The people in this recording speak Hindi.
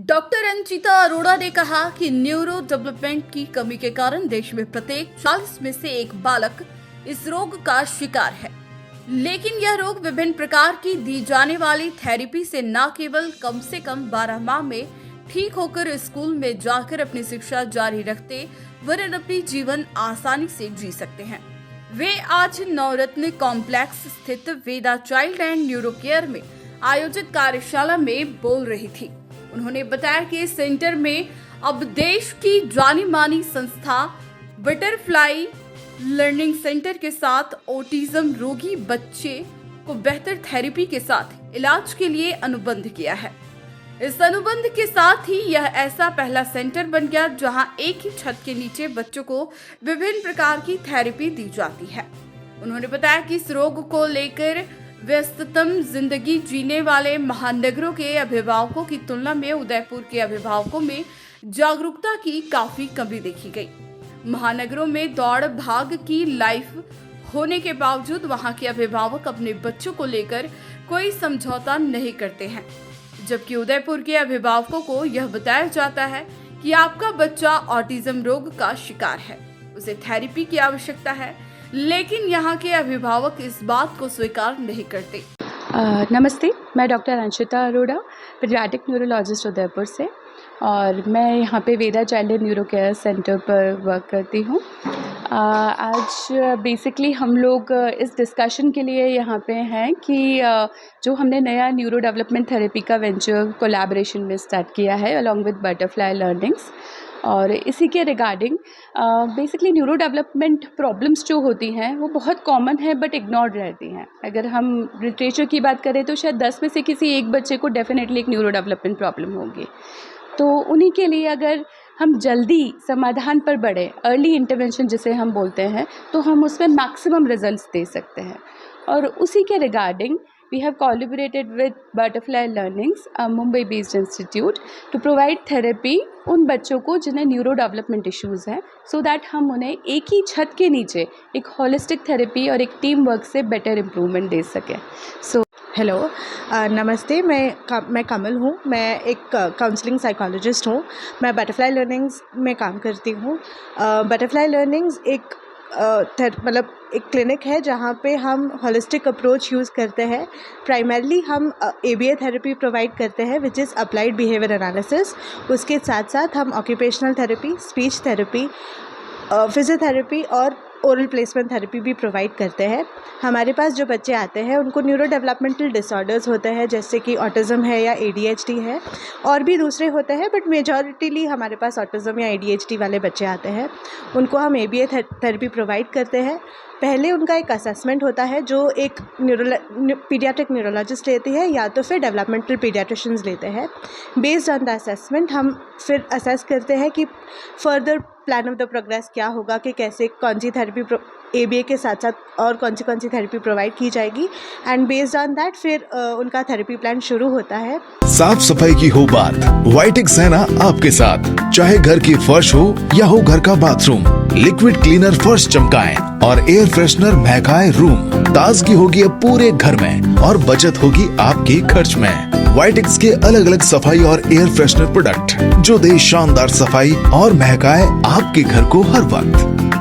डॉक्टर अंचिता अरोड़ा ने कहा कि न्यूरो डेवलपमेंट की कमी के कारण देश में प्रत्येक 40 में से एक बालक इस रोग का शिकार है। लेकिन यह रोग विभिन्न प्रकार की दी जाने वाली थेरेपी से न केवल कम से कम 12 माह में ठीक होकर स्कूल में जाकर अपनी शिक्षा जारी रखते वरन अपनी जीवन आसानी से जी सकते हैं। वे आज नवरत्न कॉम्प्लेक्स स्थित वेदा चाइल्ड एंड न्यूरो केयर में आयोजित कार्यशाला में बोल रही थी। उन्होंने बताया कि इस सेंटर में अब देश की जानी मानी संस्था बटरफ्लाई लर्निंग सेंटर के साथ ऑटिज्म रोगी बच्चे को बेहतर थेरेपी के साथ इलाज के लिए अनुबंध किया है। इस अनुबंध के साथ ही यह ऐसा पहला सेंटर बन गया जहां एक ही छत के नीचे बच्चों को विभिन्न प्रकार की थेरेपी दी जाती है। उन्होंने बताया कि इस रोग को लेकर व्यस्ततम जिंदगी जीने वाले महानगरों के अभिभावकों की तुलना में उदयपुर के अभिभावकों में जागरूकता की काफी कमी देखी गई। महानगरों में दौड़ भाग की लाइफ होने के बावजूद वहां के अभिभावक अपने बच्चों को लेकर कोई समझौता नहीं करते हैं, जबकि उदयपुर के अभिभावकों को यह बताया जाता है कि आपका बच्चा ऑटिज्म रोग का शिकार है, उसे थेरेपी की आवश्यकता है, लेकिन यहाँ के अभिभावक इस बात को स्वीकार नहीं करते। नमस्ते, मैं doctor Anshita Arora, paediatric neurologist Udaipur से, और मैं यहाँ पे Veda child and neuro care centre पर वर्क करती हूँ। आज बेसिकली हम लोग इस डिस्कशन के लिए यहाँ पे हैं कि जो हमने नया न्यूरो डेवलपमेंट थेरेपी का वेंचर कोलैबोरेशन में स्टार्ट किया है अलॉन्ग विद बटरफ्लाई लर्निंग्स, और इसी के regarding basically neuro development problems जो होती हैं वो बहुत कॉमन है बट इग्नोर्ड रहती हैं। अगर हम लिटरेचर की बात करें तो शायद 10 में से किसी एक बच्चे को डेफिनेटली एक न्यूरो डेवलपमेंट प्रॉब्लम होगी। तो उन्हीं के लिए अगर हम जल्दी समाधान पर बढ़े, अर्ली इंटरवेंशन जिसे हम बोलते हैं, तो हम उसमें मैक्सिमम रिजल्ट्स दे सकते हैं। और उसी के regarding we have collaborated with Butterfly Learnings, a Mumbai based institute, to provide therapy उन बच्चों को जिन्हें न्यूरो डेवलपमेंट इश्यूज़ हैं, सो दैट हम उन्हें एक ही छत के नीचे एक होलिस्टिक थेरेपी और एक टीम वर्क से बेटर इम्प्रूवमेंट दे सकें। सो हेलो, नमस्ते, मैं कमल हूँ। मैं एक काउंसलिंग साइकोलॉजिस्ट हूँ। मैं बटरफ्लाई लर्निंग्स में काम करती हूँ। बटरफ्लाई लर्निंग्स एक मतलब एक क्लिनिक है जहाँ पे हम होलिस्टिक अप्रोच यूज़ करते हैं। प्राइमरली हम ABA थेरेपी प्रोवाइड करते हैं, which is applied behaviour analysis. उसके साथ साथ हम occupational therapy, speech therapy, physiotherapy और ओरल प्लेसमेंट थेरेपी भी प्रोवाइड करते हैं। हमारे पास जो बच्चे आते हैं उनको न्यूरो डेवलपमेंटल डिसऑर्डर्स होते हैं, जैसे कि ऑटिज़म है या ADHD है, और भी दूसरे होते हैं, बट मेजॉरिटीली हमारे पास ऑटिज़म या ADHD वाले बच्चे आते हैं। उनको हम ABA थेरेपी प्रोवाइड करते हैं। पहले उनका एक असेसमेंट होता है जो एक पीडियाट्रिक न्यूरोलॉजिस्ट लेती है या तो फिर डेवलपमेंटल पीडियाट्रिशियंस लेते हैं। बेस्ड ऑन द असेसमेंट हम फिर असेस करते हैं कि further plan of the progress क्या होगा, कि कैसे कौन सी थेरेपी ABA के साथ साथ और कौन सी थेरेपी प्रोवाइड की जाएगी, एंड बेस्ड ऑन दैट फिर उनका थेरेपी प्लान शुरू होता है। साफ सफाई की हो बात, वाइटेक्स है ना आपके साथ। चाहे घर की फर्श हो या हो घर का बाथरूम, लिक्विड क्लीनर फर्श चमकाएं और एयर फ्रेशनर महकाए रूम। ताजगी होगी अब पूरे घर में और बचत होगी आपके खर्च में। वाइटेक्स के अलग अलग सफाई और एयर फ्रेशनर प्रोडक्ट जो दे शानदार सफाई और महकाए आपके घर को हर वक्त।